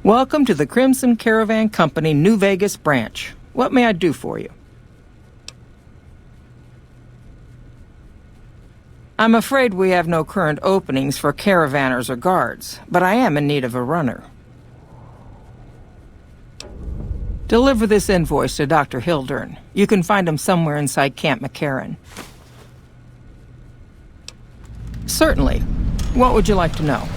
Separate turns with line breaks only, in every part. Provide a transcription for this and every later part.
Welcome to the Crimson Caravan Company New Vegas branch. What may I do for you? I'm afraid we have no current openings for caravanners or guards, but I am in need of a runner. Deliver this invoice to Dr. Hildern. You can find him somewhere inside Camp McCarran. Certainly. What would you like to know?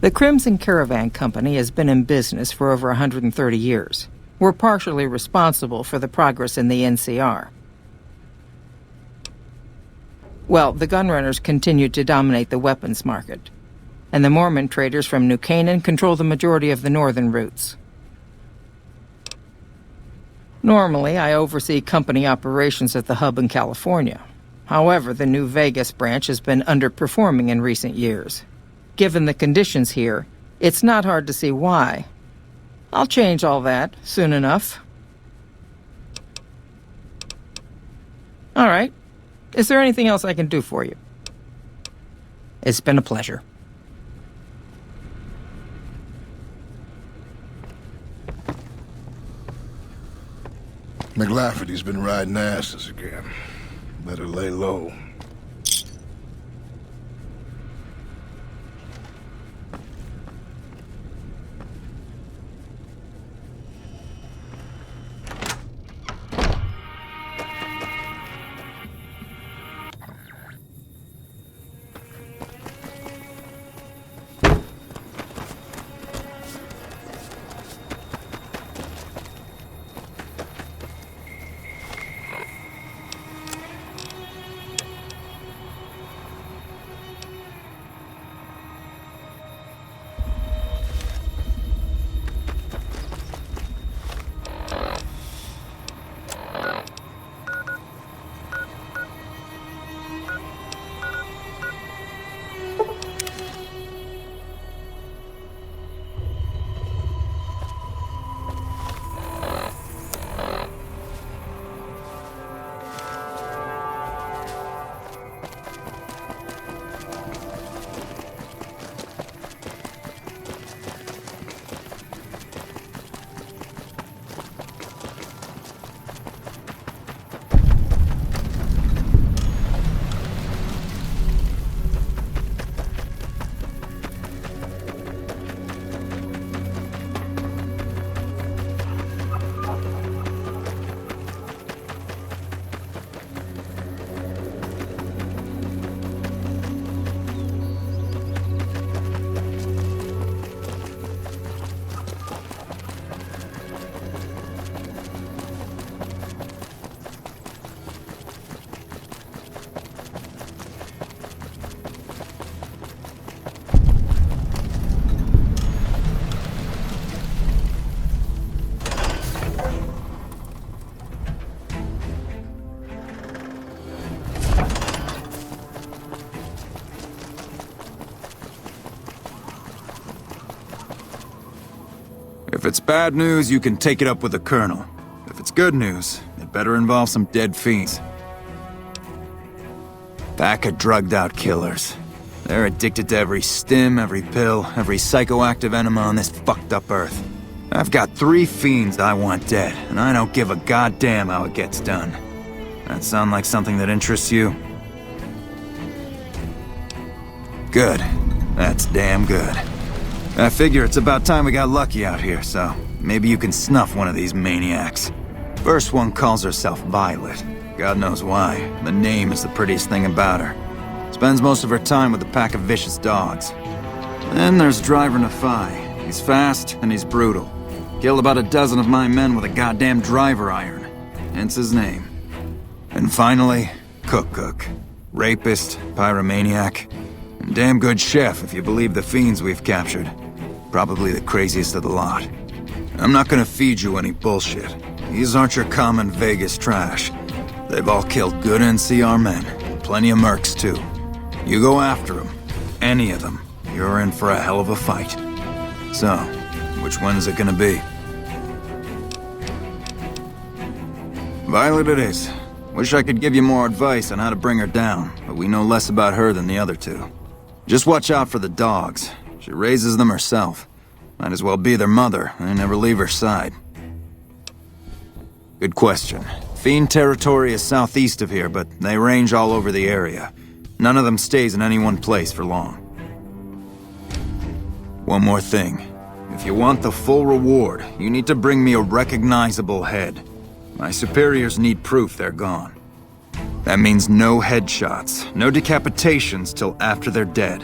The Crimson Caravan Company has been in business for over 130 years. We're partially responsible for the progress in the NCR. Well, the gunrunners continue to dominate the weapons market, and the Mormon traders from New Canaan control the majority of the northern routes. Normally, I oversee company operations at the hub in California. However, the New Vegas branch has been underperforming in recent years. Given the conditions here, it's not hard to see why. I'll change all that soon enough. All right. Is there anything else I can do for you? It's been a pleasure.
McLafferty's been riding asses again. Better lay low.
If it's bad news, you can take it up with the Colonel. If it's good news, it better involve some dead fiends. Pack of drugged-out killers. They're addicted to every stim, every pill, every psychoactive enema on this fucked up earth. I've got 3 fiends I want dead, and I don't give a goddamn how it gets done. That sound like something that interests you? Good. That's damn good. I figure it's about time we got lucky out here, so maybe you can snuff one of these maniacs. First one calls herself Violet. God knows why. The name is the prettiest thing about her. Spends most of her time with a pack of vicious dogs. Then there's Driver Nephi. He's fast and he's brutal. Killed about a dozen of my men with a goddamn driver iron. Hence his name. And finally, Cook. Rapist, pyromaniac, and damn good chef if you believe the fiends we've captured. Probably the craziest of the lot. I'm not gonna feed you any bullshit. These aren't your common Vegas trash. They've all killed good NCR men. Plenty of mercs, too. You go after them. Any of them. You're in for a hell of a fight. So, which one is it gonna be? Violet it is. Wish I could give you more advice on how to bring her down, but we know less about her than the other two. Just watch out for the dogs. She raises them herself. Might as well be their mother. I never leave her side. Good question. Fiend territory is southeast of here, but they range all over the area. None of them stays in any one place for long. One more thing. If you want the full reward, you need to bring me a recognizable head. My superiors need proof they're gone. That means no headshots, no decapitations till after they're dead,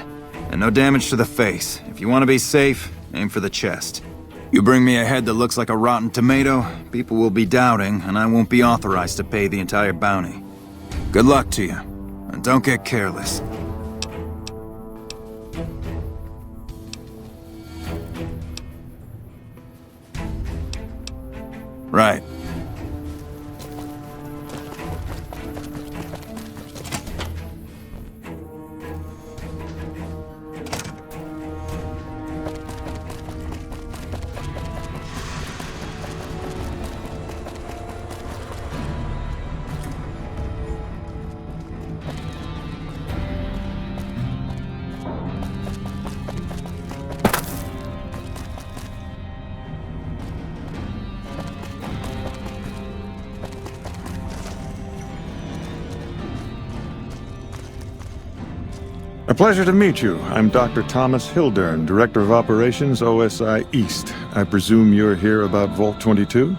and no damage to the face. If you want to be safe, aim for the chest. You bring me a head that looks like a rotten tomato, people will be doubting, and I won't be authorized to pay the entire bounty. Good luck to you, and don't get careless. Right.
A pleasure to meet you. I'm Dr. Thomas Hildern, Director of Operations, OSI East. I presume you're here about Vault 22?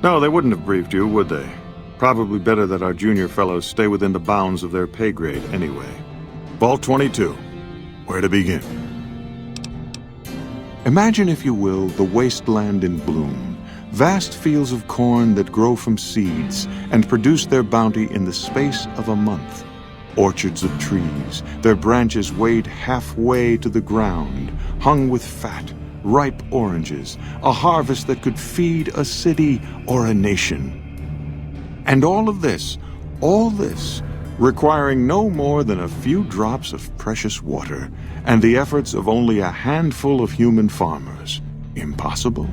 No, they wouldn't have briefed you, would they? Probably better that our junior fellows stay within the bounds of their pay grade anyway. Vault 22. Where to begin? Imagine, if you will, the wasteland in bloom. Vast fields of corn that grow from seeds and produce their bounty in the space of a month. Orchards of trees, their branches weighed halfway to the ground, hung with fat, ripe oranges, a harvest that could feed a city or a nation. And all this, requiring no more than a few drops of precious water and the efforts of only a handful of human farmers. Impossible?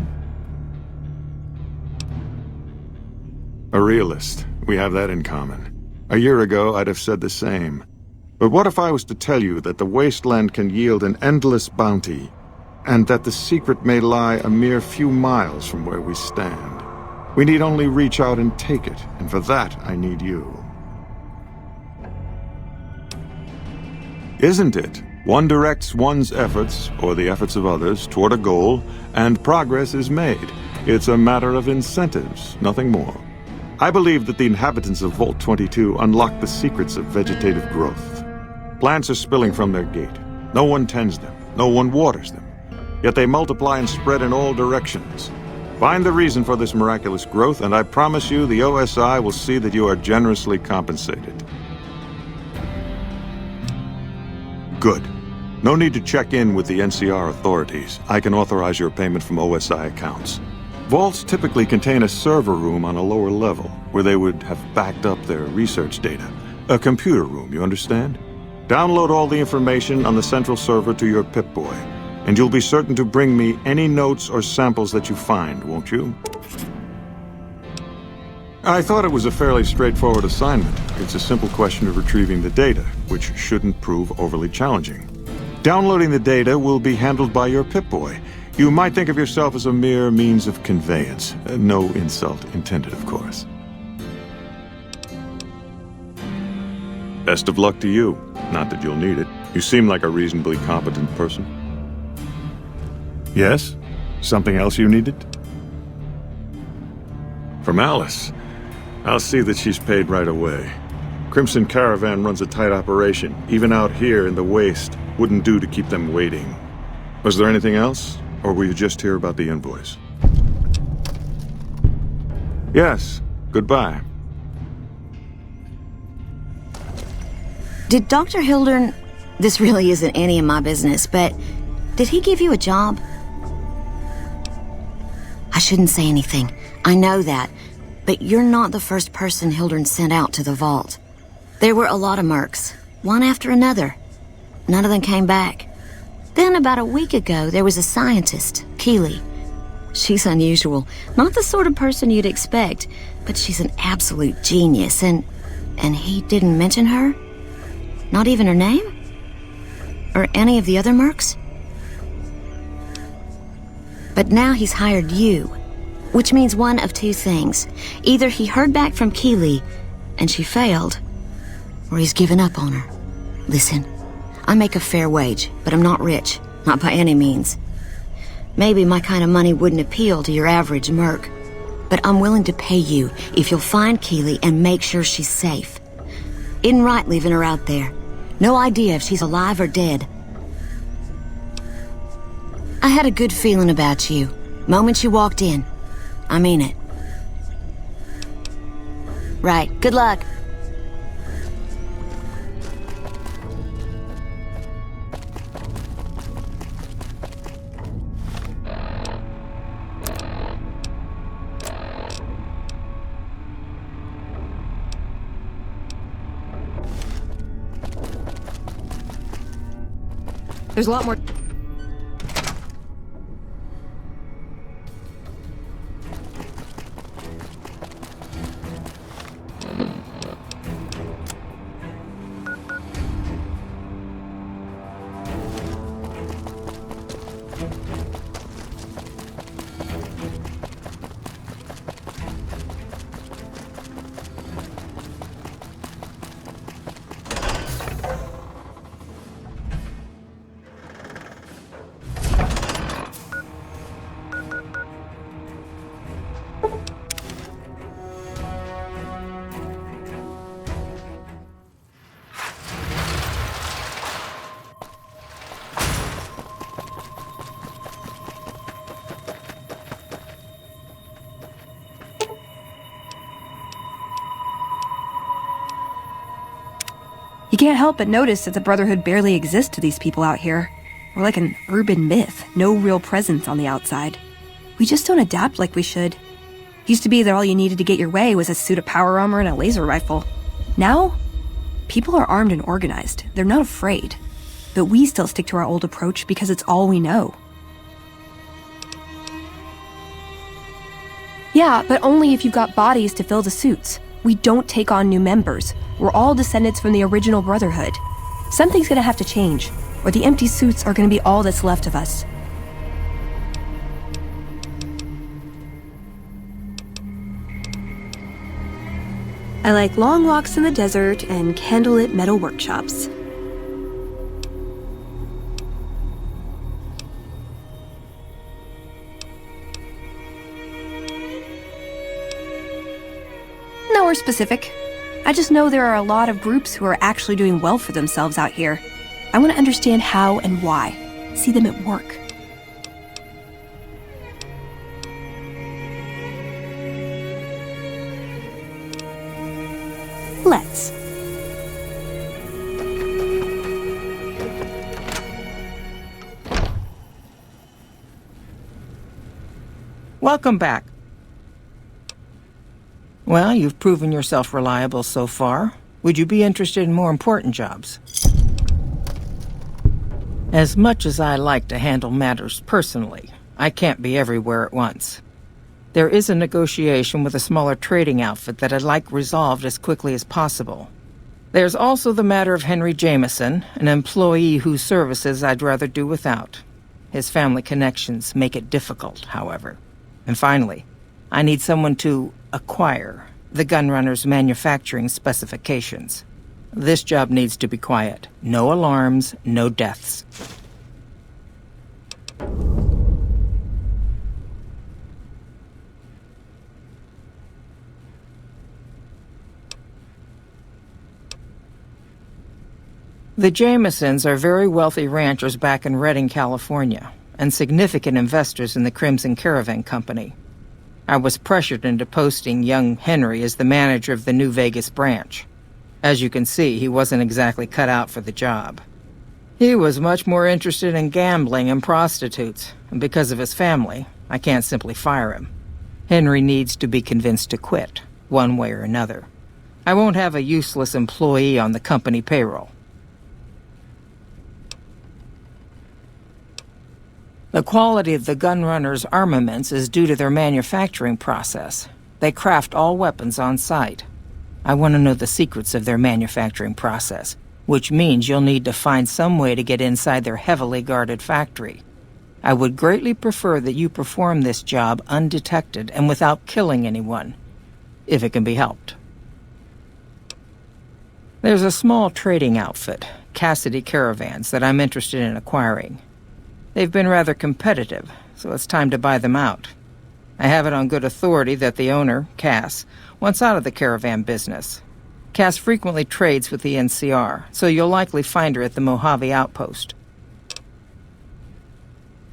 A realist. We have that in common. A year ago, I'd have said the same. But what if I was to tell you that the wasteland can yield an endless bounty, and that the secret may lie a mere few miles from where we stand? We need only reach out and take it, and for that, I need you. Isn't it? One directs one's efforts, or the efforts of others, toward a goal, and progress is made. It's a matter of incentives, nothing more. I believe that the inhabitants of Vault 22 unlock the secrets of vegetative growth. Plants are spilling from their gate. No one tends them. No one waters them. Yet they multiply and spread in all directions. Find the reason for this miraculous growth, and I promise you the OSI will see that you are generously compensated. Good. No need to check in with the NCR authorities. I can authorize your payment from OSI accounts. Vaults typically contain a server room on a lower level, where they would have backed up their research data. A computer room, you understand? Download all the information on the central server to your Pip-Boy, and you'll be certain to bring me any notes or samples that you find, won't you? I thought it was a fairly straightforward assignment. It's a simple question of retrieving the data, which shouldn't prove overly challenging. Downloading the data will be handled by your Pip-Boy. You might think of yourself as a mere means of conveyance. No insult intended, of course. Best of luck to you. Not that you'll need it. You seem like a reasonably competent person. Yes? Something else you needed? From Alice. I'll see that she's paid right away. Crimson Caravan runs a tight operation. Even out here in the waste, wouldn't do to keep them waiting. Was there anything else? Or were you just here about the invoice? Yes. Goodbye.
Did Dr. Hildern... This really isn't any of my business, but... Did he give you a job? I shouldn't say anything. I know that. But you're not the first person Hildern sent out to the vault. There were a lot of mercs. One after another. None of them came back. Then, about a week ago, there was a scientist, Keeley. She's unusual. Not the sort of person you'd expect, but she's an absolute genius, and he didn't mention her? Not even her name? Or any of the other mercs? But now he's hired you, which means one of two things. Either he heard back from Keeley, and she failed, or he's given up on her. Listen, I make a fair wage, but I'm not rich, not by any means. Maybe my kind of money wouldn't appeal to your average merc, but I'm willing to pay you if you'll find Keeley and make sure she's safe. Isn't right leaving her out there. No idea if she's alive or dead. I had a good feeling about you, moment you walked in. I mean it. Right, good luck.
There's a lot more.
You can't help but notice that the Brotherhood barely exists to these people out here. We're like an urban myth, no real presence on the outside. We just don't adapt like we should. Used to be that all you needed to get your way was a suit of power armor and a laser rifle. Now, people are armed and organized. They're not afraid. But we still stick to our old approach because it's all we know. Yeah, but only if you've got bodies to fill the suits. We don't take on new members. We're all descendants from the original Brotherhood. Something's gonna have to change, or the empty suits are gonna be all that's left of us. I like long walks in the desert and candlelit metal workshops. Nowhere specific. I just know there are a lot of groups who are actually doing well for themselves out here. I want to understand how and why. See them at work. Let's.
Welcome back. Well, you've proven yourself reliable so far. Would you be interested in more important jobs? As much as I like to handle matters personally, I can't be everywhere at once. There is a negotiation with a smaller trading outfit that I'd like resolved as quickly as possible. There's also the matter of Henry Jameson, an employee whose services I'd rather do without. His family connections make it difficult, however. And finally, I need someone to acquire the Gunrunner's manufacturing specifications. This job needs to be quiet. No alarms, no deaths. The Jamesons are very wealthy ranchers back in Redding, California, and significant investors in the Crimson Caravan Company. I was pressured into posting young Henry as the manager of the New Vegas branch. As you can see, he wasn't exactly cut out for the job. He was much more interested in gambling and prostitutes, and because of his family, I can't simply fire him. Henry needs to be convinced to quit, one way or another. I won't have a useless employee on the company payroll. The quality of the Gunrunner's armaments is due to their manufacturing process. They craft all weapons on site. I want to know the secrets of their manufacturing process. which means you'll need to find some way to get inside their heavily guarded factory. I would greatly prefer that you perform this job undetected and without killing anyone, if it can be helped. There's a small trading outfit, Cassidy Caravans, that I'm interested in acquiring. They've been rather competitive, so it's time to buy them out. I have it on good authority that the owner, Cass, wants out of the caravan business. Cass frequently trades with the NCR, so you'll likely find her at the Mojave outpost.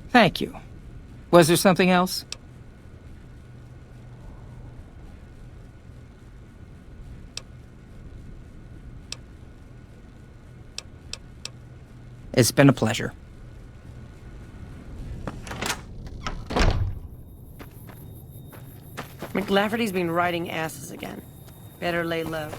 Thank you. Was there something else? It's been a pleasure.
McLafferty's been riding asses again. Better lay low.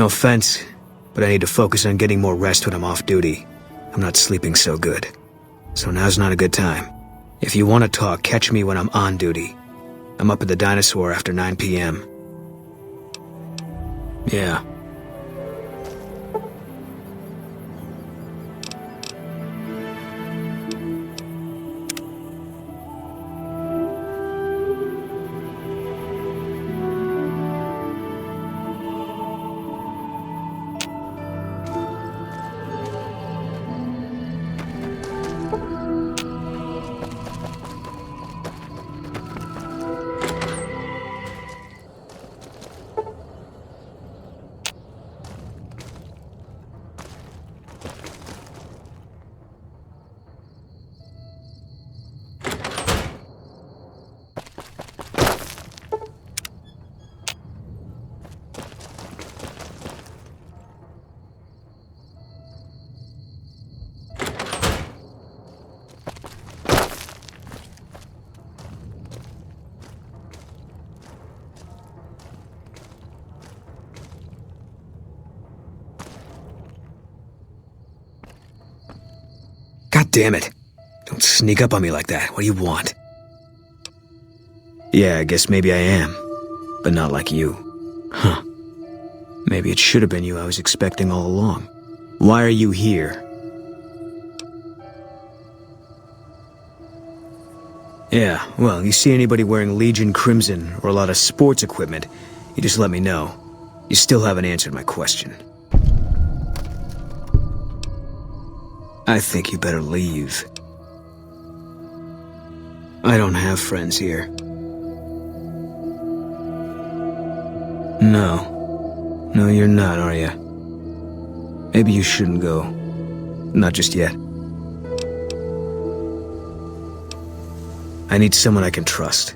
No offense, but I need to focus on getting more rest when I'm off duty. I'm not sleeping so good. So now's not a good time. If you want to talk, catch me when I'm on duty. I'm up at the Dinosaur after 9 p.m. Yeah. God damn it. Don't sneak up on me like that. What do you want? Yeah, I guess maybe I am. But not like you. Huh. Maybe it should have been you I was expecting all along. Why are you here? Yeah, well, you see anybody wearing Legion Crimson or a lot of sports equipment, you just let me know. You still haven't answered my question. I think you better leave. I don't have friends here. No. No, you're not, are you? Maybe you shouldn't go. Not just yet. I need someone I can trust.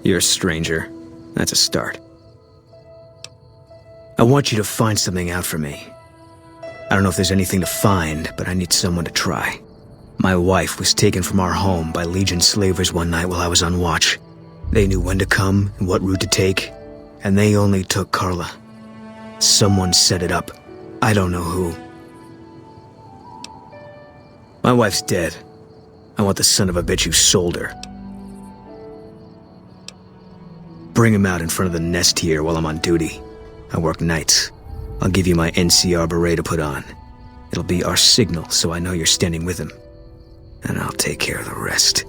You're a stranger. That's a start. I want you to find something out for me. I don't know if there's anything to find, but I need someone to try. My wife was taken from our home by Legion slavers one night while I was on watch. They knew when to come and what route to take, and they only took Carla. Someone set it up. I don't know who. My wife's dead. I want the son of a bitch who sold her. Bring him out in front of the nest here while I'm on duty. I work nights. I'll give you my NCR beret to put on. It'll be our signal so I know you're standing with him. And I'll take care of the rest.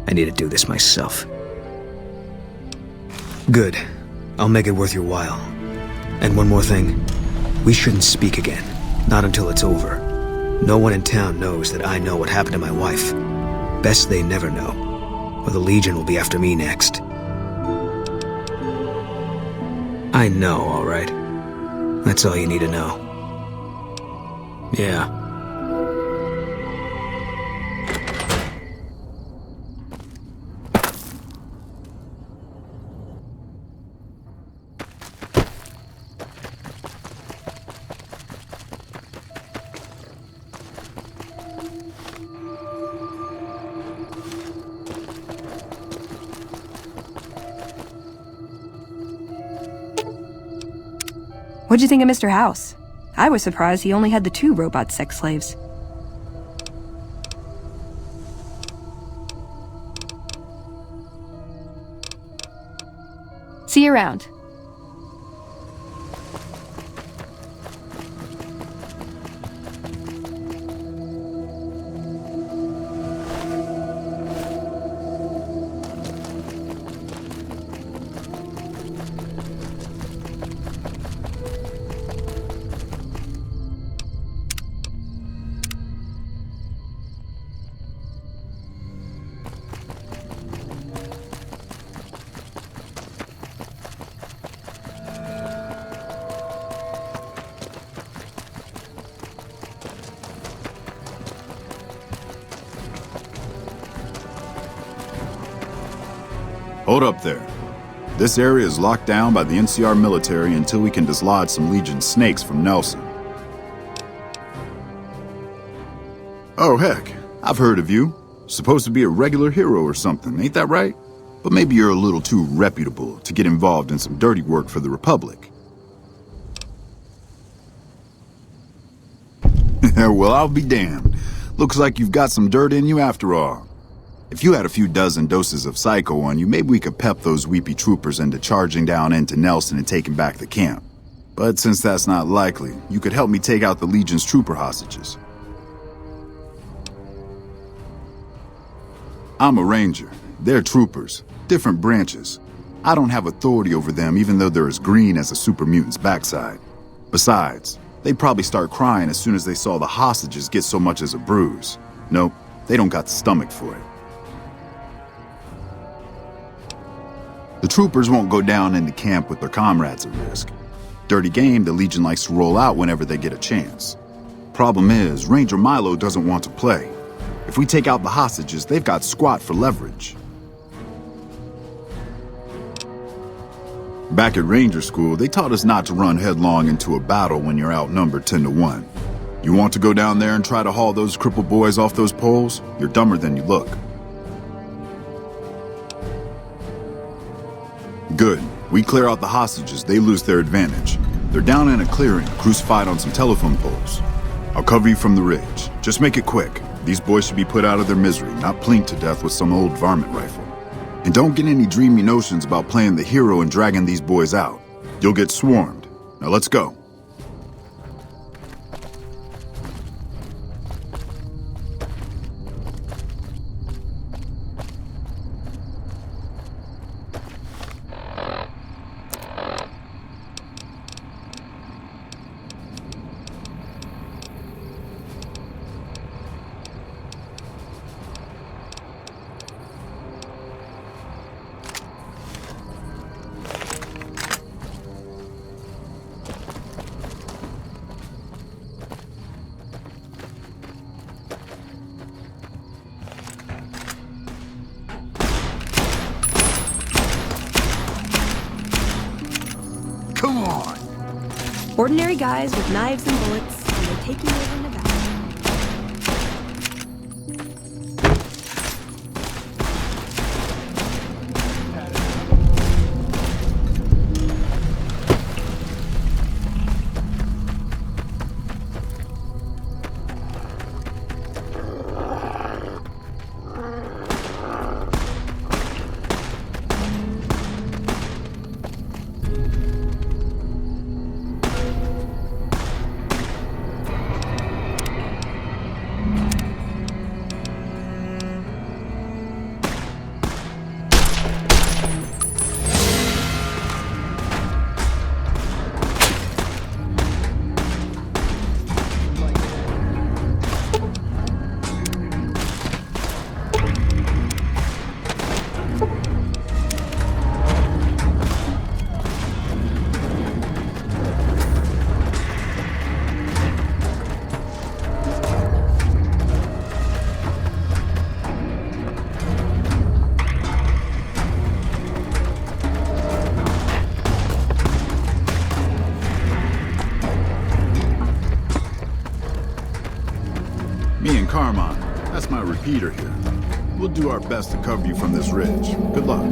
I need to do this myself. Good. I'll make it worth your while. And one more thing. We shouldn't speak again. Not until it's over. No one in town knows that I know what happened to my wife. Best they never know, or the Legion will be after me next. I know, all right. That's all you need to know. Yeah.
What'd you think of Mr. House? I was surprised he only had the 2 robot sex slaves. See you around.
Hold up there. This area is locked down by the NCR military until we can dislodge some Legion snakes from Nelson. Oh heck, I've heard of you. Supposed to be a regular hero or something, ain't that right? But maybe you're a little too reputable to get involved in some dirty work for the Republic. Well, I'll be damned. Looks like you've got some dirt in you after all. If you had a few dozen doses of Psycho on you, maybe we could pep those weepy troopers into charging down into Nelson and taking back the camp. But since that's not likely, you could help me take out the Legion's trooper hostages. I'm a ranger. They're troopers. Different branches. I don't have authority over them even though they're as green as a super mutant's backside. Besides, they'd probably start crying as soon as they saw the hostages get so much as a bruise. Nope, they don't got the stomach for it. The troopers won't go down into camp with their comrades at risk. Dirty game the Legion likes to roll out whenever they get a chance. Problem is, Ranger Milo doesn't want to play. If we take out the hostages, they've got squat for leverage. Back at Ranger School, they taught us not to run headlong into a battle when you're outnumbered 10 to 1. You want to go down there and try to haul those crippled boys off those poles? You're dumber than you look. Good. We clear out the hostages, they lose their advantage. They're down in a clearing, crucified on some telephone poles. I'll cover you from the ridge. Just make it quick. These boys should be put out of their misery, not plinked to death with some old varmint rifle. And don't get any dreamy notions about playing the hero and dragging these boys out. You'll get swarmed. Now let's go.
Ordinary guys with knives and bullets, and they're taking over Nevada.
Me and Carmine. That's my repeater here. We'll do our best to cover you from this ridge. Good luck.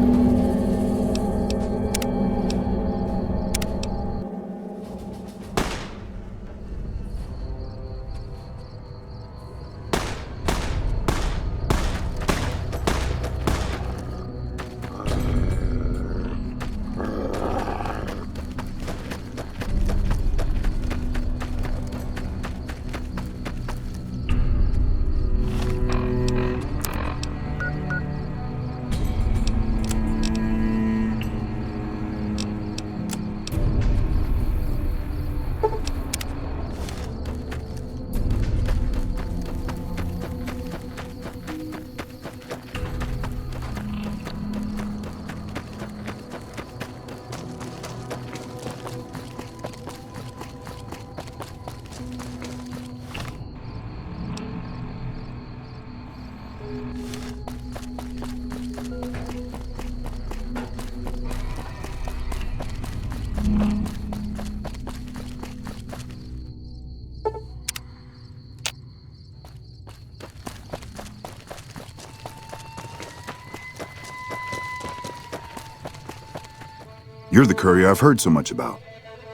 You're the courier I've heard so much about.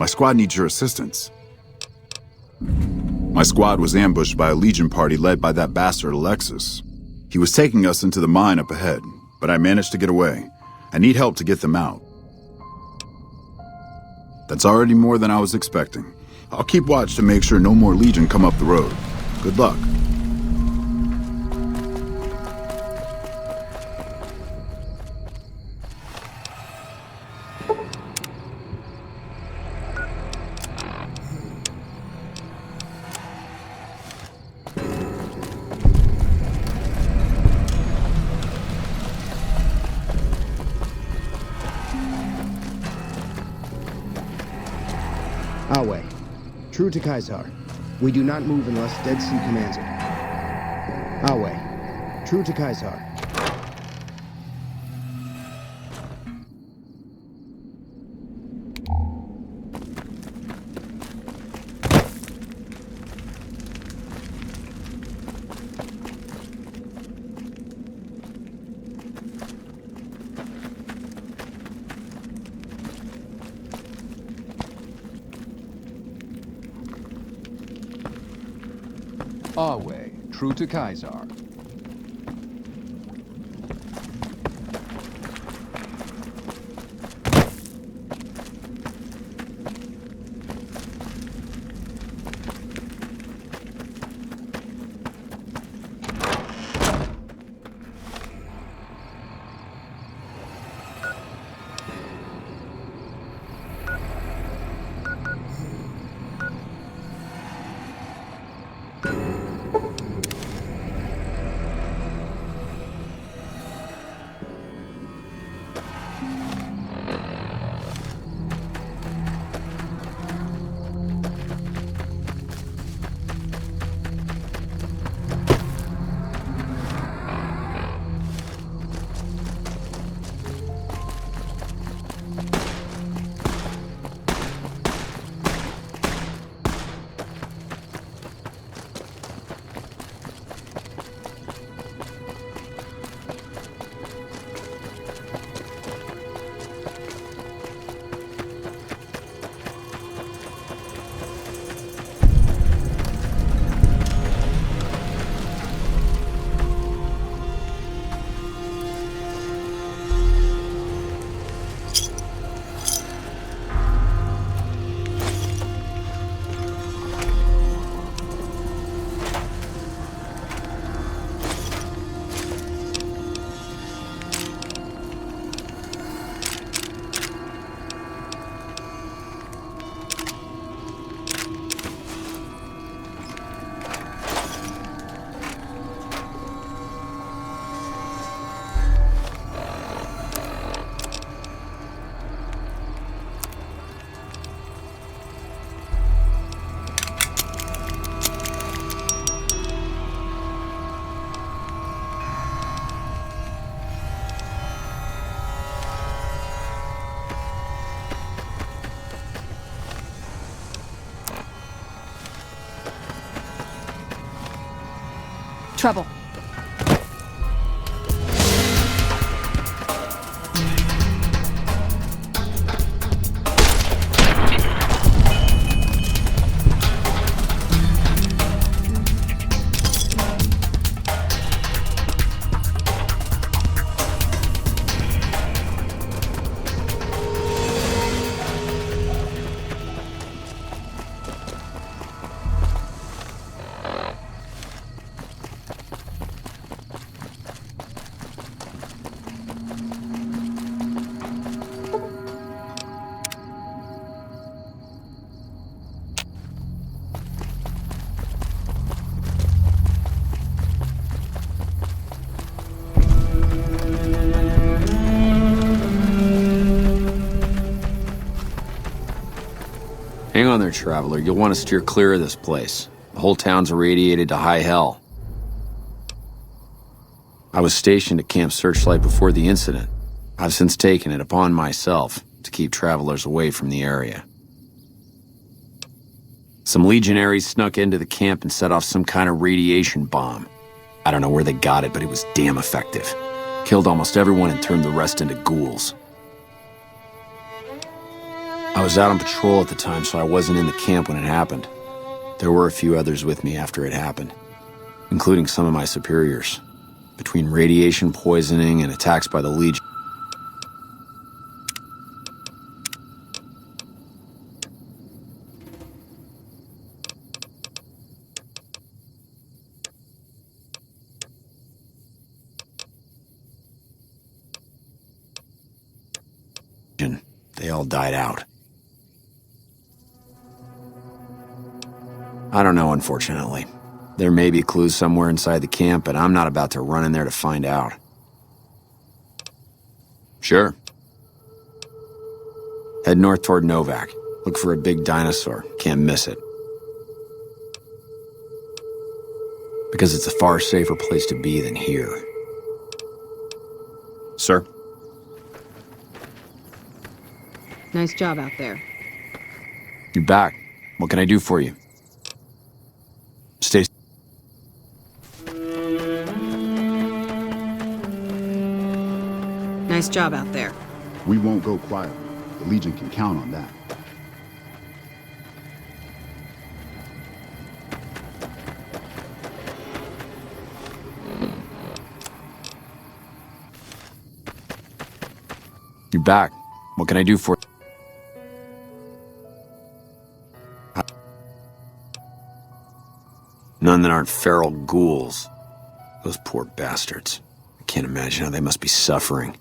My squad needs your assistance. My squad was ambushed by a Legion party led by that bastard Alexis. He was taking us into the mine up ahead, but I managed to get away. I need help to get them out. That's already more than I was expecting. I'll keep watch to make sure no more Legion come up the road. Good luck.
Awe. True to Kaisar. We do not move unless Dead Sea commands it. Awe. True to Kaisar.
Awe, true to Kaisar.
Trouble.
Hang on there, traveler. You'll want to steer clear of this place. The whole town's irradiated to high hell. I was stationed at Camp Searchlight before the incident. I've since taken it upon myself to keep travelers away from the area. Some legionaries snuck into the camp and set off some kind of radiation bomb. I don't know where they got it, but it was damn effective. Killed almost everyone and turned the rest into ghouls. I was out on patrol at the time, so I wasn't in the camp when it happened. There were a few others with me after it happened, including some of my superiors. Between radiation poisoning and attacks by the Legion, they all died out. I don't know, unfortunately. There may be clues somewhere inside the camp, but I'm not about to run in there to find out. Sure. Head north toward Novak. Look for a big dinosaur. Can't miss it. Because it's a far safer place to be than here. Sir?
Nice job out there.
You're back. What can I do for you? Stay...
Nice job out there.
We won't go quietly. The Legion can count on that.
You're back. What can I do for you? None that aren't feral ghouls. Those poor bastards. I can't imagine how they must be suffering.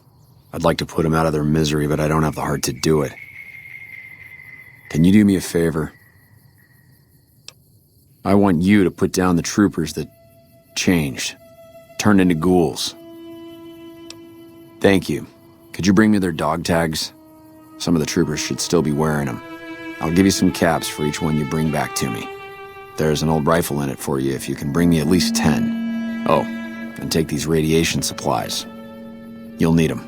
I'd like to put them out of their misery, but I don't have the heart to do it. Can you do me a favor? I want you to put down the troopers that changed, turned into ghouls. Thank you. Could you bring me their dog tags? Some of the troopers should still be wearing them. I'll give you some caps for each one you bring back to me. There's an old rifle in it for you if you can bring me at least 10. Oh, and take these radiation supplies. You'll need them.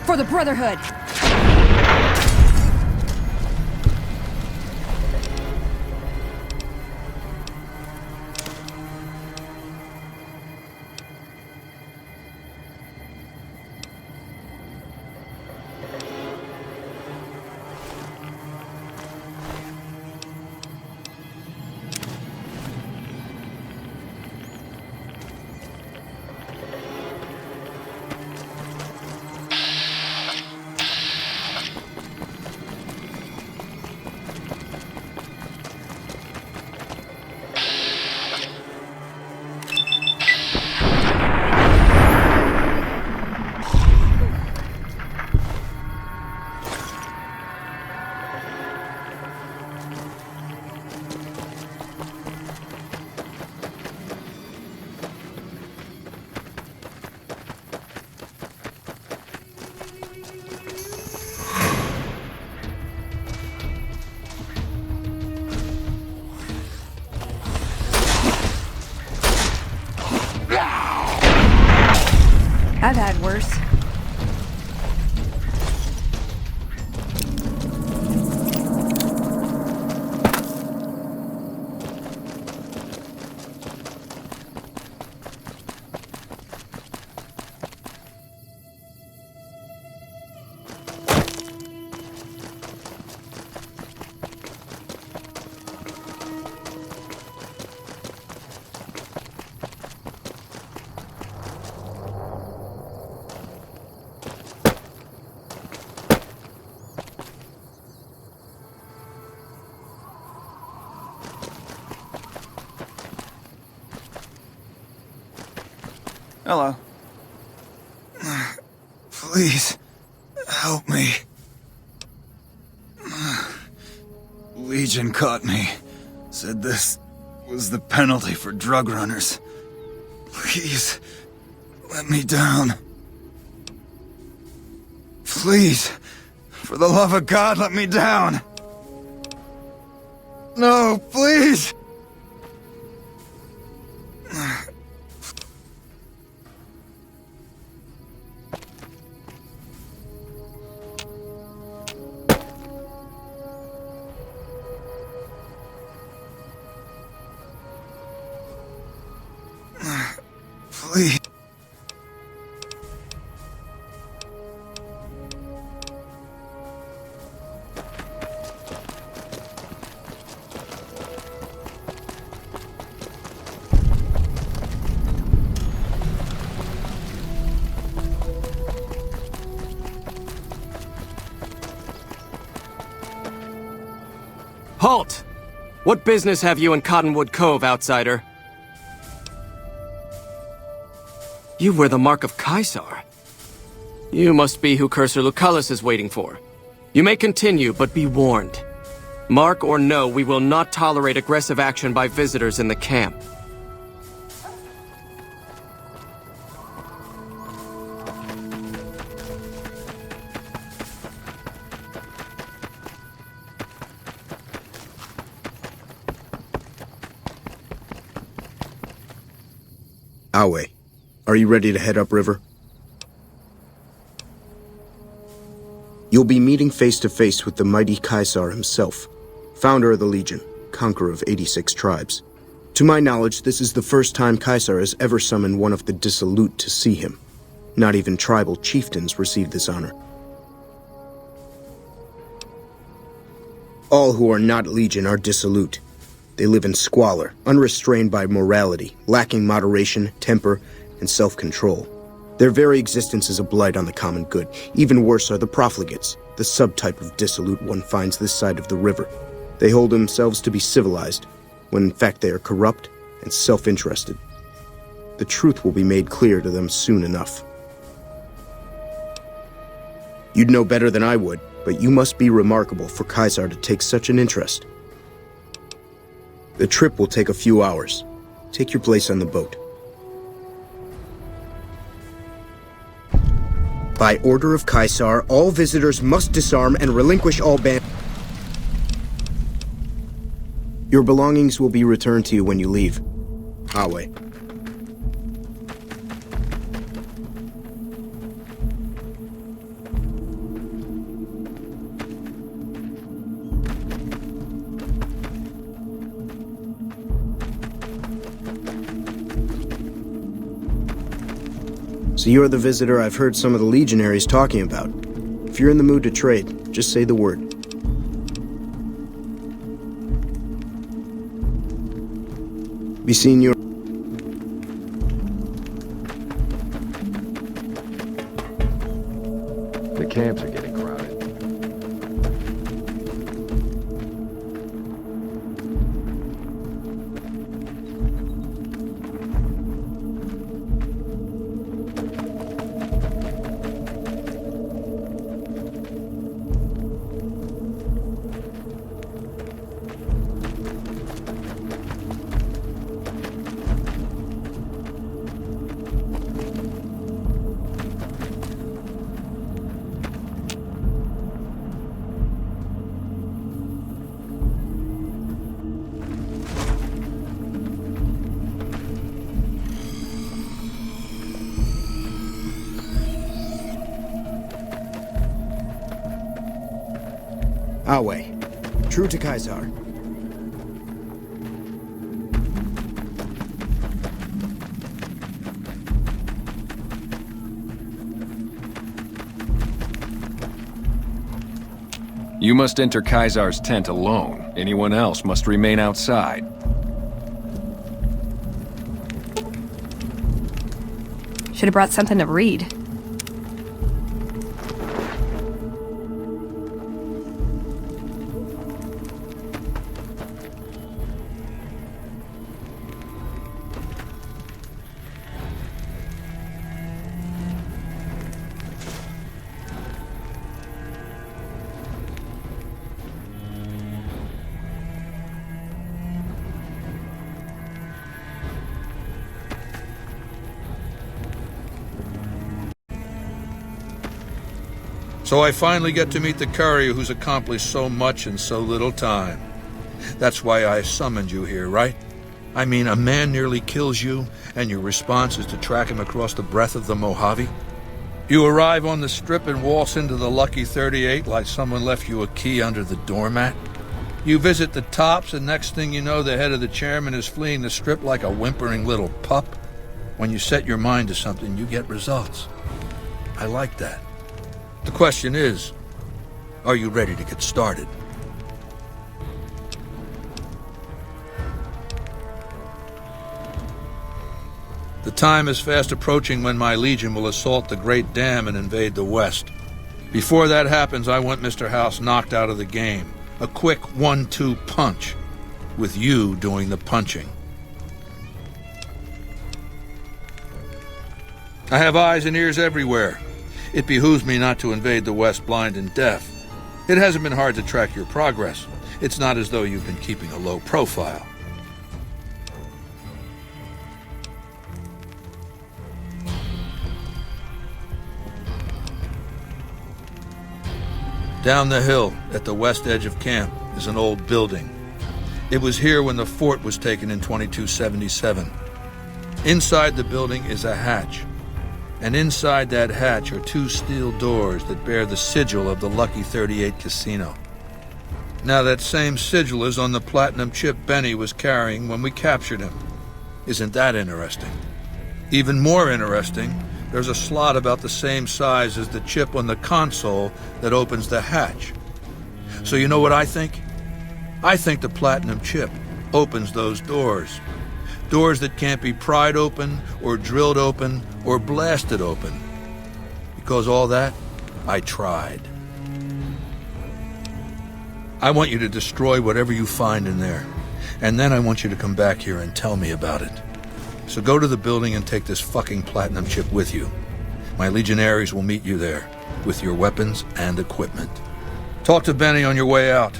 For the Brotherhood! I've had worse.
Hello. Please, help me. Legion caught me. Said this was the penalty for drug runners. Please, let me down. Please, for the love of God, let me down. No, please. Please.
Halt! What business have you in Cottonwood Cove, outsider? You wear the mark of Caesar. You must be who Cursor Lucullus is waiting for. You may continue, but be warned. Mark or no, we will not tolerate aggressive action by visitors in the camp.
Awe, are you ready to head upriver? You'll be meeting face to face with the mighty Caesar himself, founder of the Legion, conqueror of 86 tribes. To my knowledge, this is the first time Caesar has ever summoned one of the dissolute to see him. Not even tribal chieftains receive this honor. All who are not Legion are dissolute. They live in squalor, unrestrained by morality, lacking moderation, temper, and self-control. Their very existence is a blight on the common good. Even worse are the profligates, the subtype of dissolute one finds this side of the river. They hold themselves to be civilized, when in fact they are corrupt and self-interested. The truth will be made clear to them soon enough. You'd know better than I would, but you must be remarkable for Caesar to take such an interest. The trip will take a few hours. Take your place on the boat. By order of Caesar, all visitors must disarm and relinquish all Your belongings will be returned to you when you leave. Awe. So you're the visitor I've heard some of the legionaries talking about. If you're in the mood to trade, just say the word. Be seeing you.
The camps are getting crowded.
Awe. True to Caesar.
You must enter Caesar's tent alone. Anyone else must remain outside.
Should have brought something to read.
So I finally get to meet the courier who's accomplished so much in so little time. That's why I summoned you here, right? I mean, a man nearly kills you, and your response is to track him across the breadth of the Mojave? You arrive on the strip and waltz into the Lucky 38 like someone left you a key under the doormat? You visit the tops, and next thing you know, the head of the chairman is fleeing the strip like a whimpering little pup? When you set your mind to something, you get results. I like that. The question is, are you ready to get started? The time is fast approaching when my legion will assault the Great Dam and invade the West. Before that happens, I want Mr. House knocked out of the game. A quick 1-2 punch, with you doing the punching. I have eyes and ears everywhere. It behooves me not to invade the West blind and deaf. It hasn't been hard to track your progress. It's not as though you've been keeping a low profile. Down the hill, at the west edge of camp, is an old building. It was here when the fort was taken in 2277. Inside the building is a hatch. And inside that hatch are 2 steel doors that bear the sigil of the Lucky 38 casino. Now that same sigil is on the platinum chip Benny was carrying when we captured him. Isn't that interesting? Even more interesting, there's a slot about the same size as the chip on the console that opens the hatch. So you know what I think? I think the platinum chip opens those doors. Doors that can't be pried open, or drilled open, or blasted open. Because all that, I tried. I want you to destroy whatever you find in there. And then I want you to come back here and tell me about it. So go to the building and take this fucking platinum chip with you. My legionaries will meet you there, with your weapons and equipment. Talk to Benny on your way out.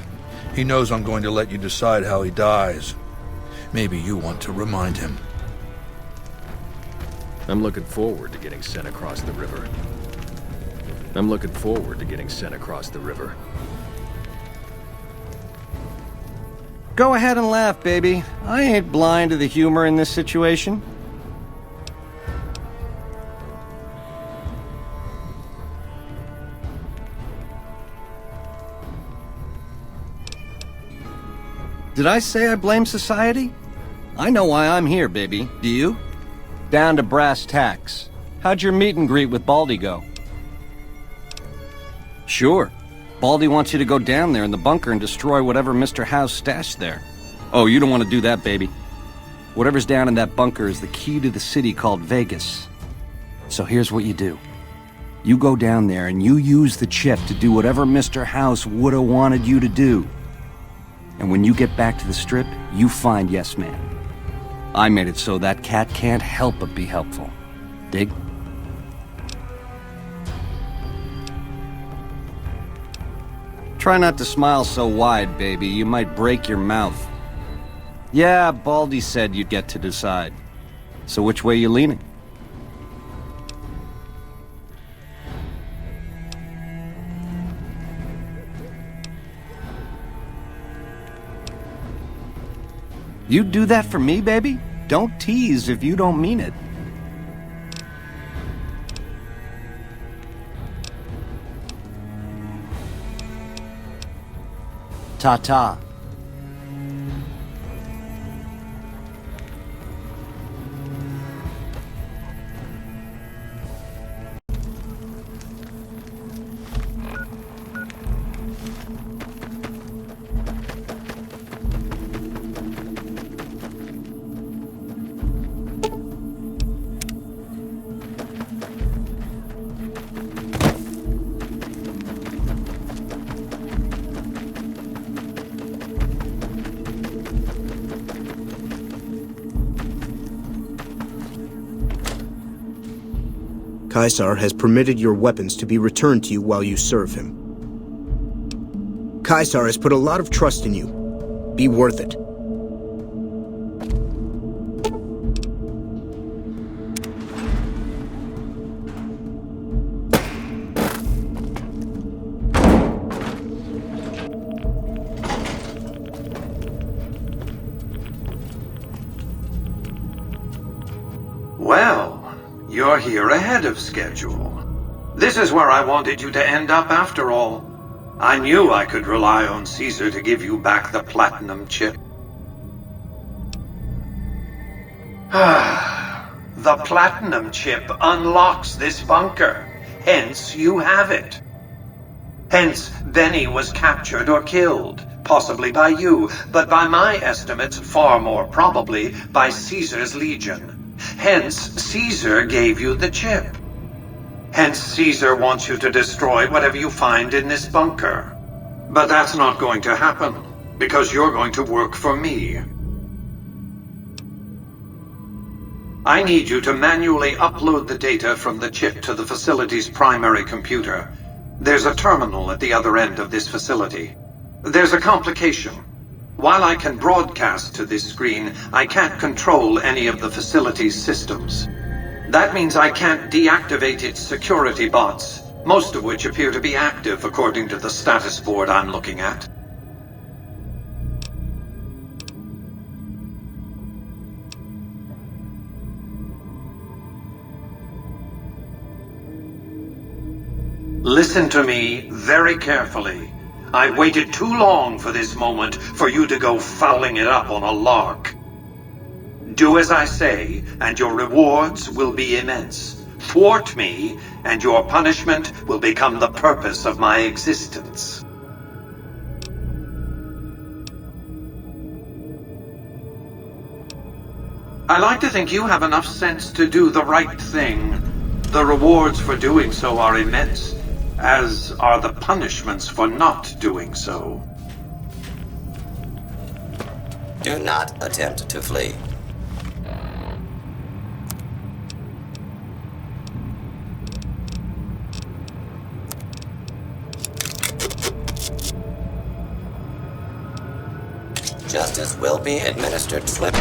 He knows I'm going to let you decide how he dies. Maybe you want to remind him.
I'm looking forward to getting sent across the river. I'm looking forward to getting sent across the river.
Go ahead and laugh, baby. I ain't blind to the humor in this situation. Did I say I blame society? I know why I'm here, baby. Do you? Down to brass tacks. How'd your meet and greet with Baldy go? Sure. Baldy wants you to go down there in the bunker and destroy whatever Mr. House stashed there. Oh, you don't want to do that, baby. Whatever's down in that bunker is the key to the city called Vegas. So here's what you do. You go down there and you use the chip to do whatever Mr. House would've wanted you to do. And when you get back to the Strip, you find Yes Man. I made it so that cat can't help but be helpful. Dig? Try not to smile so wide, baby. You might break your mouth. Yeah, Baldy said you'd get to decide. So which way you leaning? You'd do that for me, baby? Don't tease if you don't mean it. Ta-ta.
Caesar has permitted your weapons to be returned to you while you serve him. Caesar has put a lot of trust in you. Be worth it.
Well, you're here ahead of schedule. This is where I wanted you to end up after all. I knew I could rely on Caesar to give you back the platinum chip. The platinum chip unlocks this bunker. Hence, you have it. Hence, Benny was captured or killed. Possibly by you, but by my estimates, far more probably by Caesar's legion. Hence, Caesar gave you the chip. Hence, Caesar wants you to destroy whatever you find in this bunker. But that's not going to happen, because you're going to work for me. I need you to manually upload the data from the chip to the facility's primary computer. There's a terminal at the other end of this facility. There's a complication. While I can broadcast to this screen, I can't control any of the facility's systems. That means I can't deactivate its security bots, most of which appear to be active according to the status board I'm looking at. Listen to me very carefully. I've waited too long for this moment for you to go fouling it up on a lark. Do as I say, and your rewards will be immense. Thwart me, and your punishment will become the purpose of my existence. I like to think you have enough sense to do the right thing. The rewards for doing so are immense, as are the punishments for not doing so.
Do not attempt to flee. Justice will be administered swiftly.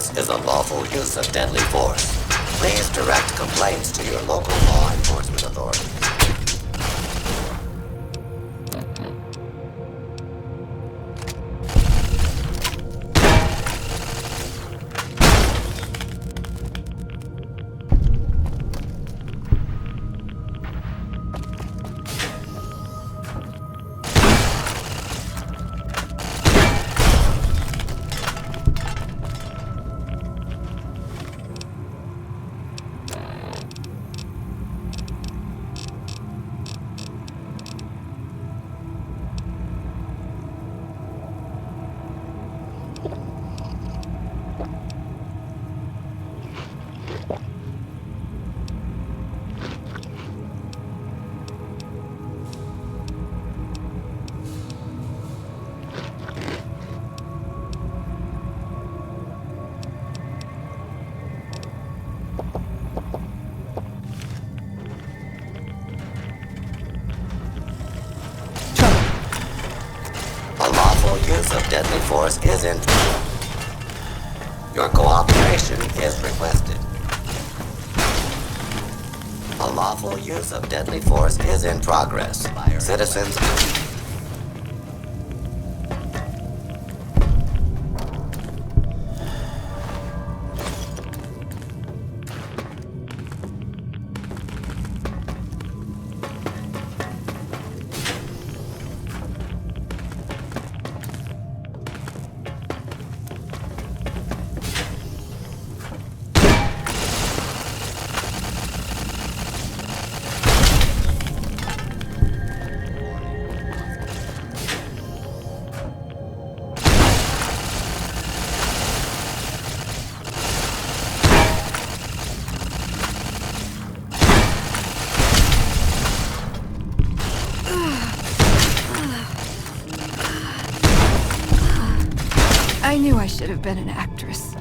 This is a lawful use of deadly force. Please direct complaints to your local law enforcement authorities. Use of deadly force is in. Your cooperation is requested. A lawful use of deadly force is in progress. Citizens.
I knew I should have been an actress.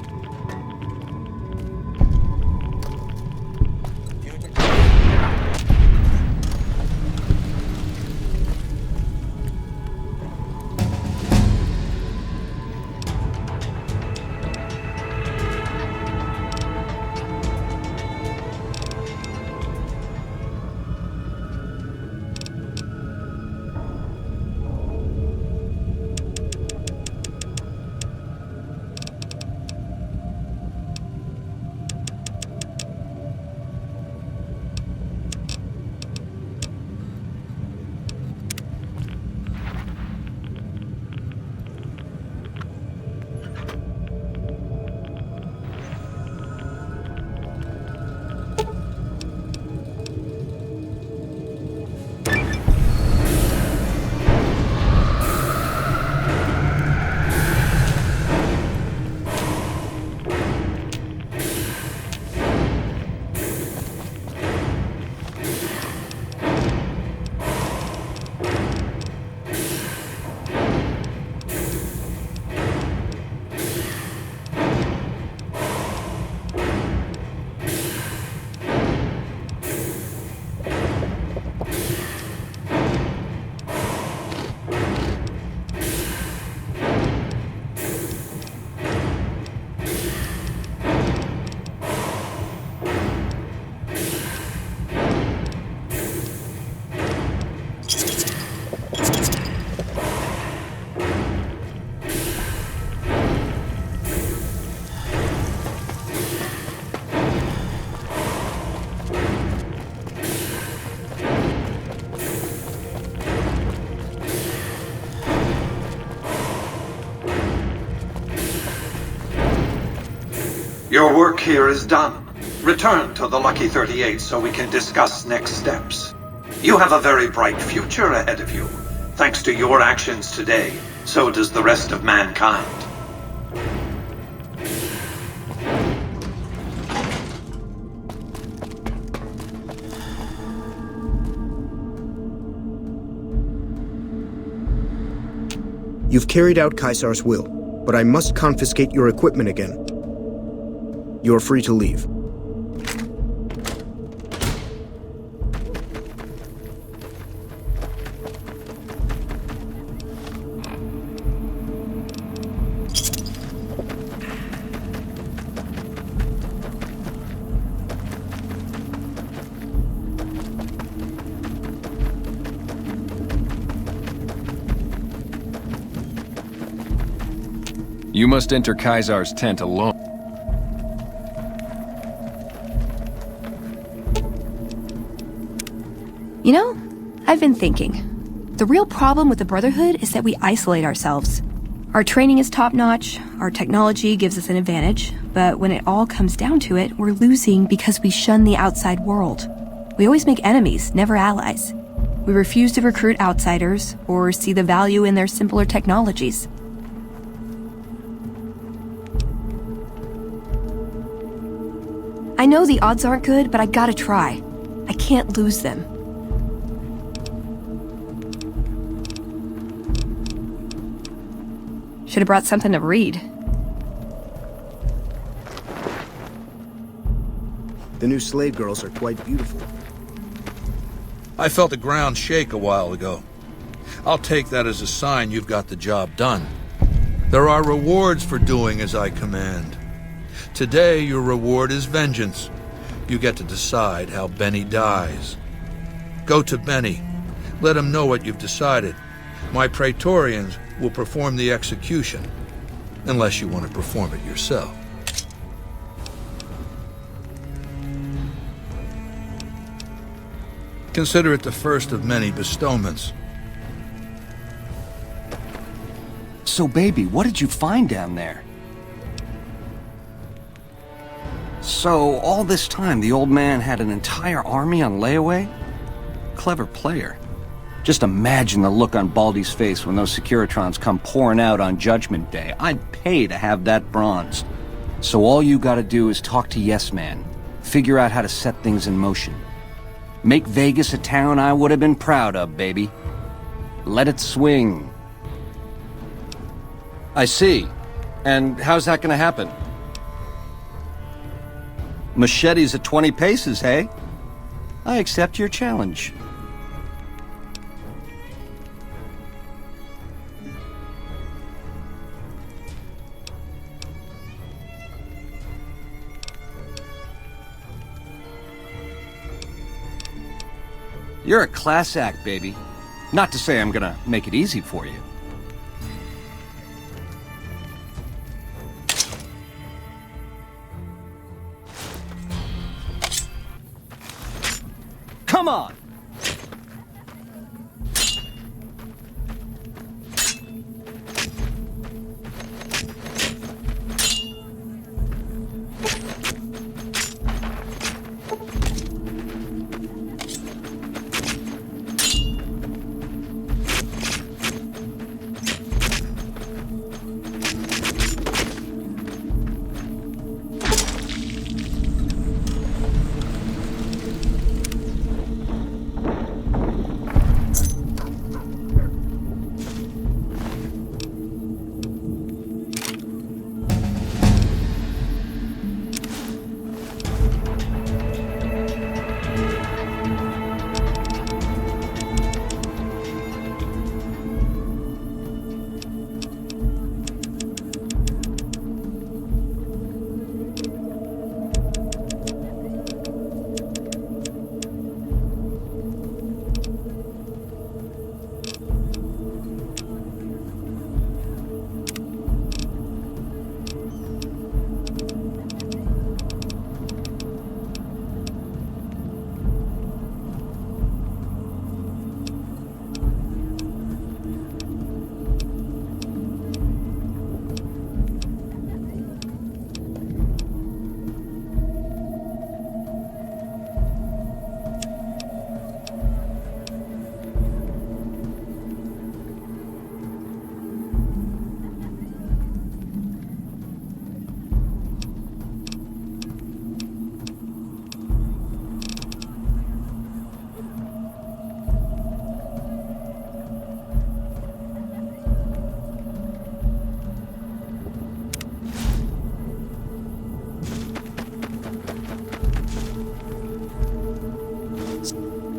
Your work here is done. Return to the Lucky 38 so we can discuss next steps. You have a very bright future ahead of you. Thanks to your actions today, so does the rest of mankind.
You've carried out Caesar's will, but I must confiscate your equipment again. You're free to leave.
You must enter Caesar's tent alone.
You know, I've been thinking. The real problem with the Brotherhood is that we isolate ourselves. Our training is top-notch, our technology gives us an advantage, but when it all comes down to it, we're losing because we shun the outside world. We always make enemies, never allies. We refuse to recruit outsiders or see the value in their simpler technologies. I know the odds aren't good, but I gotta try. I can't lose them. Should have brought something to read.
The new slave girls are quite beautiful.
I felt the ground shake a while ago. I'll take that as a sign you've got the job done. There are rewards for doing as I command. Today, your reward is vengeance. You get to decide how Benny dies. Go to Benny. Let him know what you've decided. My Praetorians will perform the execution, unless you want to perform it yourself. Consider it the first of many bestowments.
So, baby, what did you find down there? So, all this time, the old man had an entire army on layaway? Clever player. Just imagine the look on Baldy's face when those Securitrons come pouring out on Judgment Day. I'd pay to have that bronzed. So all you gotta do is talk to Yes Man. Figure out how to set things in motion. Make Vegas a town I would have been proud of, baby. Let it swing. I see. And how's that gonna happen? Machetes at 20 paces, hey? I accept your challenge. You're a class act, baby. Not to say I'm gonna make it easy for you. Come on!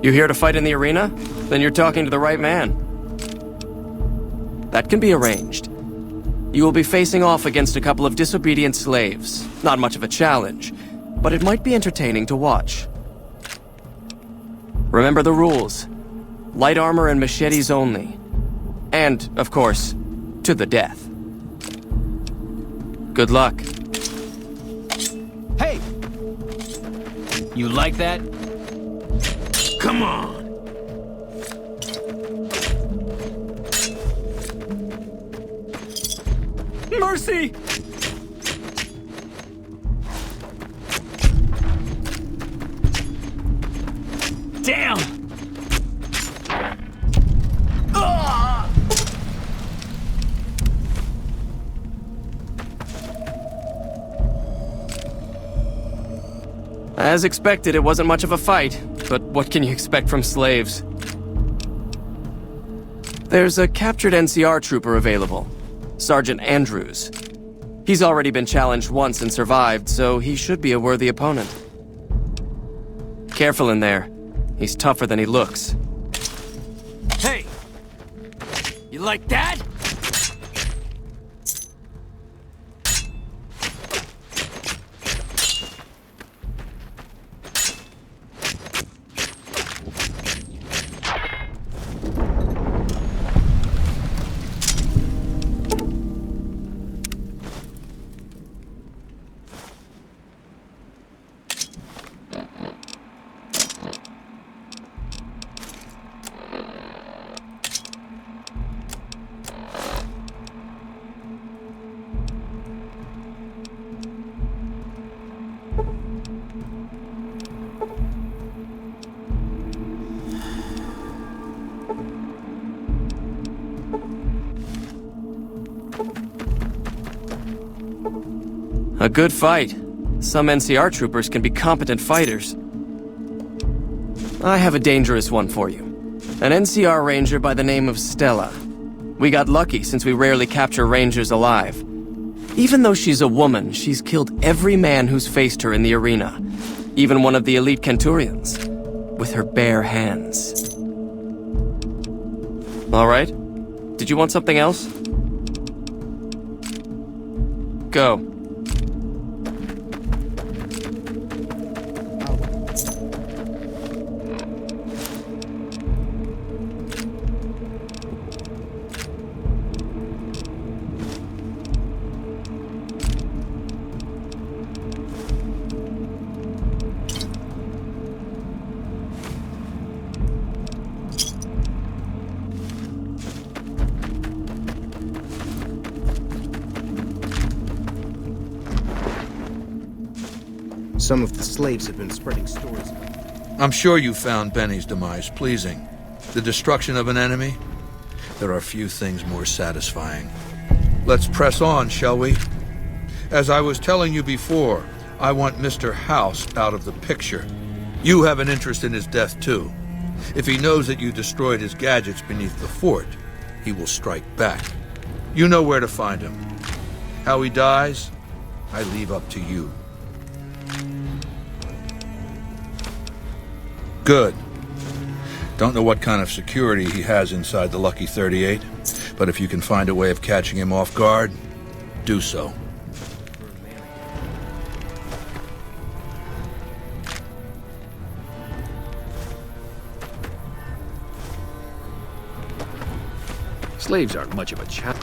You here to fight in the arena? Then you're talking to the right man. That can be arranged. You will be facing off against a couple of disobedient slaves. Not much of a challenge, but it might be entertaining to watch. Remember the rules. Light armor and machetes only. And, of course, to the death. Good luck.
Hey! You like that? Come on! Mercy! Damn! Ah!
As expected, it wasn't much of a fight, but what can you expect from slaves? There's a captured NCR trooper available, Sergeant Andrews. He's already been challenged once and survived, so he should be a worthy opponent. Careful in there. He's tougher than he looks.
Hey! You like that?
A good fight. Some NCR troopers can be competent fighters. I have a dangerous one for you. An NCR ranger by the name of Stella. We got lucky since we rarely capture rangers alive. Even though she's a woman, she's killed every man who's faced her in the arena. Even one of the elite Kenturians. With her bare hands. All right. Did you want something else? Go.
Some of the slaves have been spreading stories.
I'm sure you found Benny's demise pleasing. The destruction of an enemy? There are few things more satisfying. Let's press on, shall we? As I was telling you before, I want Mr. House out of the picture. You have an interest in his death, too. If he knows that you destroyed his gadgets beneath the fort, he will strike back. You know where to find him. How he dies, I leave up to you. Good. Don't know what kind of security he has inside the Lucky 38, but if you can find a way of catching him off guard, do so.
Slaves aren't much of a challenge.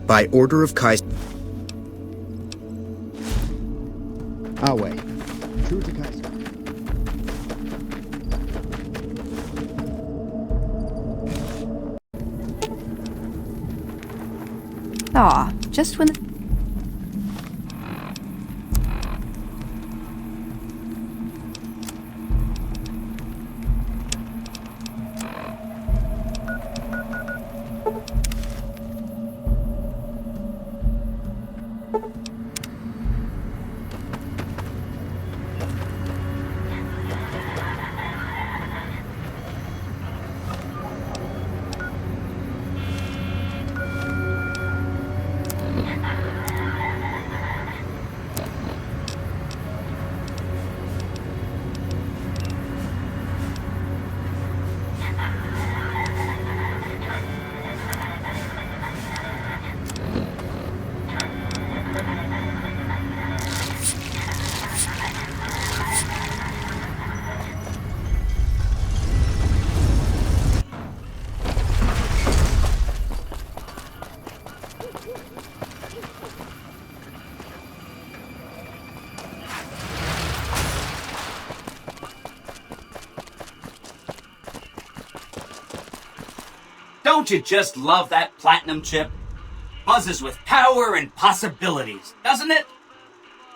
By order of Kaiser. Away. True to Kaiser.
Aw, just when...
Don't you just love that platinum chip? Buzzes with power and possibilities, doesn't it?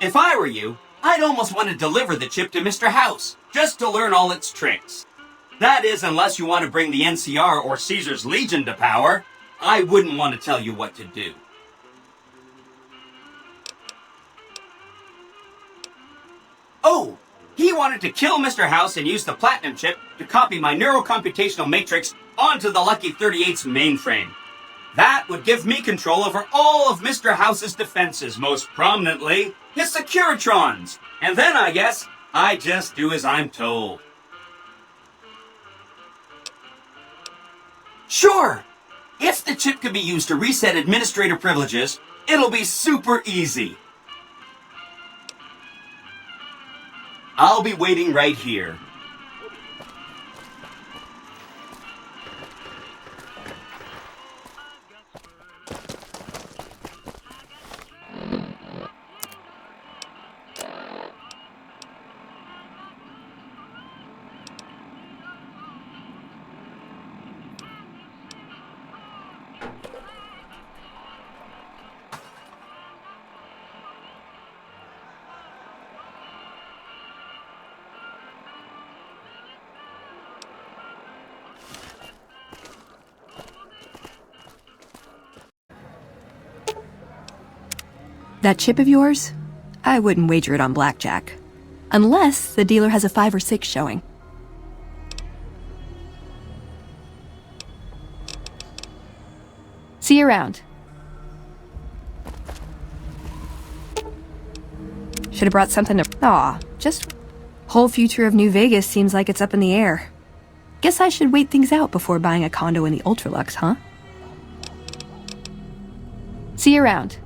If I were you, I'd almost want to deliver the chip to Mr. House, just to learn all its tricks. That is, unless you want to bring the NCR or Caesar's Legion to power. I wouldn't want to tell you what to do. Oh, he wanted to kill Mr. House and use the platinum chip to copy my neurocomputational matrix onto the Lucky 38's mainframe. That would give me control over all of Mr. House's defenses, most prominently his Securitrons. And then, I guess, I just do as I'm told. Sure! If the chip could be used to reset administrator privileges, it'll be super easy. I'll be waiting right here.
That chip of yours? I wouldn't wager it on blackjack. Unless the dealer has a 5 or 6 showing. See you around. Should have brought something to... Aw, just... Whole future of New Vegas seems like it's up in the air. Guess I should wait things out before buying a condo in the Ultralux, huh? See you around.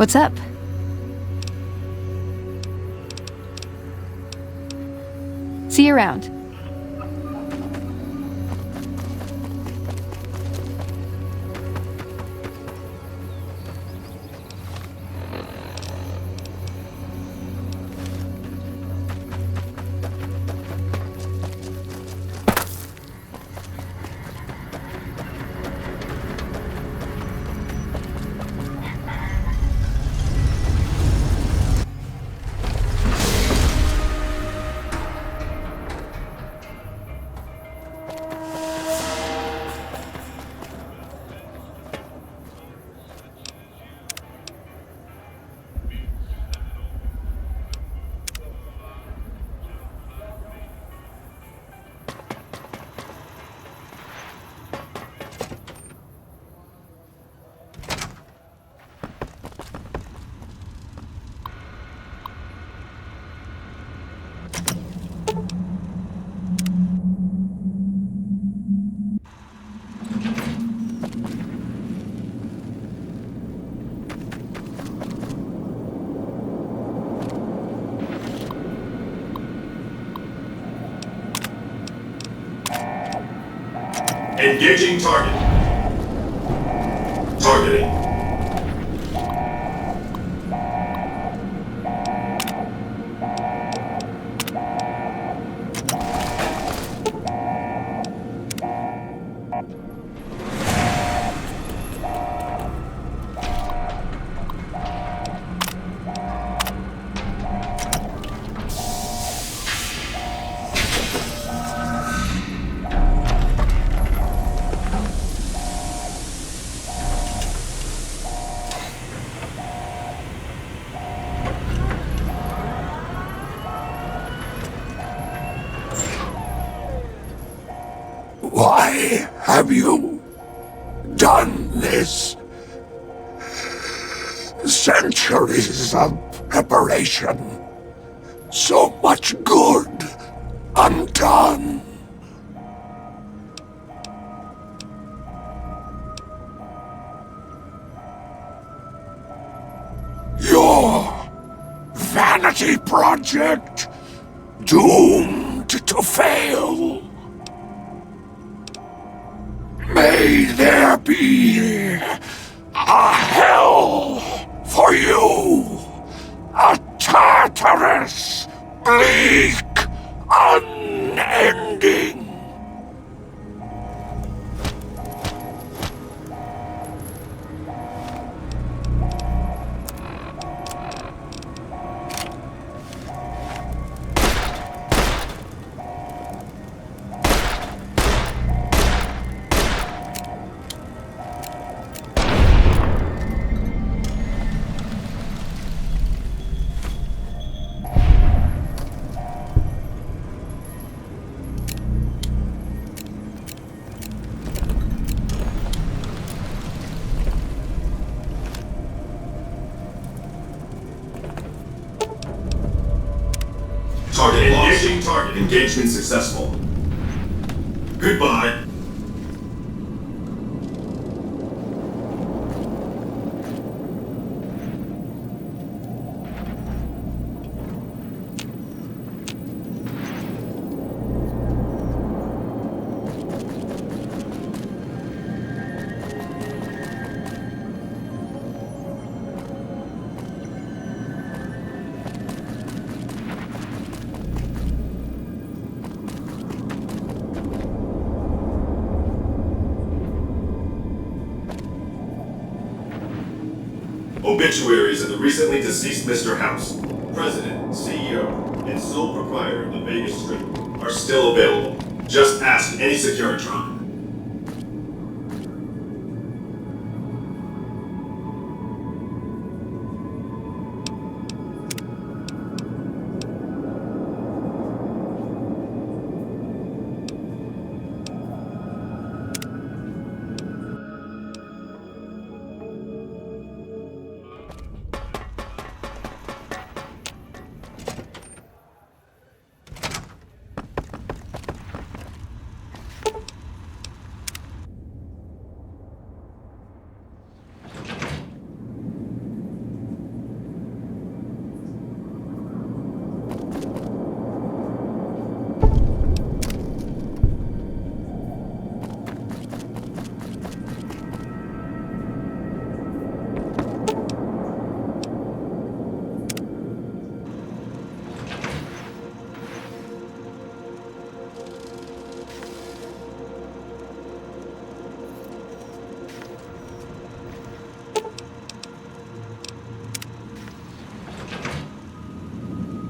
What's up? See you around.
Engaging target. Targeting.
Why have you done this? Centuries of preparation. So much good undone. Your vanity project doomed to fail. May there be a hell for you, a Tartarus, bleak, unending.
Target lost. Engaging target. Engagement successful. Goodbye. Obituaries of the recently deceased Mr. House, President, CEO, and sole proprietor of the Vegas Strip, are still available. Just ask any Securitron.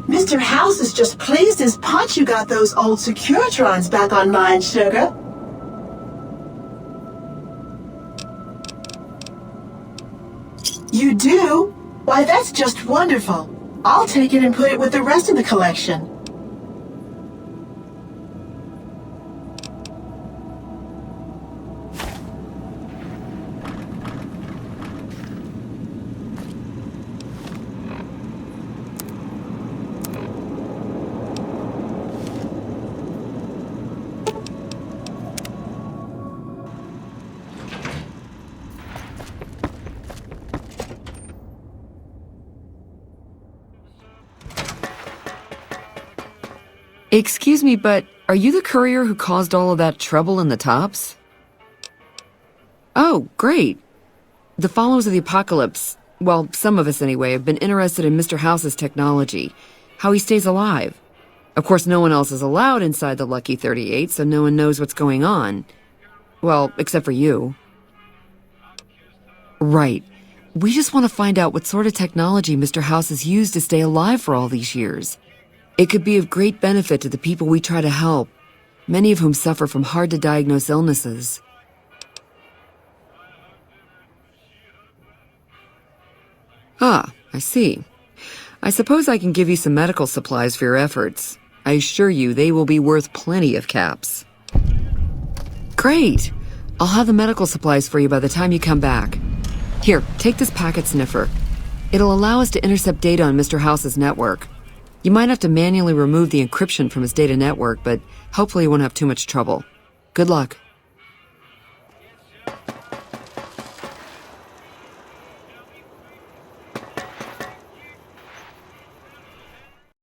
Mr. House is just pleased as punch you got those old Securitrons back online, sugar. You do? Why, that's just wonderful. I'll take it and put it with the rest of the collection.
Excuse me, but are you the courier who caused all of that trouble in the Tops? Oh, great. The followers of the apocalypse, well, some of us anyway, have been interested in Mr. House's technology, how he stays alive. Of course, no one else is allowed inside the Lucky 38, so no one knows what's going on. Well, except for you. Right. We just want to find out what sort of technology Mr. House has used to stay alive for all these years. It could be of great benefit to the people we try to help, many of whom suffer from hard-to-diagnose illnesses. Ah, I see. I suppose I can give you some medical supplies for your efforts. I assure you they will be worth plenty of caps. Great! I'll have the medical supplies for you by the time you come back. Here, take this packet sniffer. It'll allow us to intercept data on Mr. House's network. You might have to manually remove the encryption from his data network, but hopefully you won't have too much trouble. Good luck.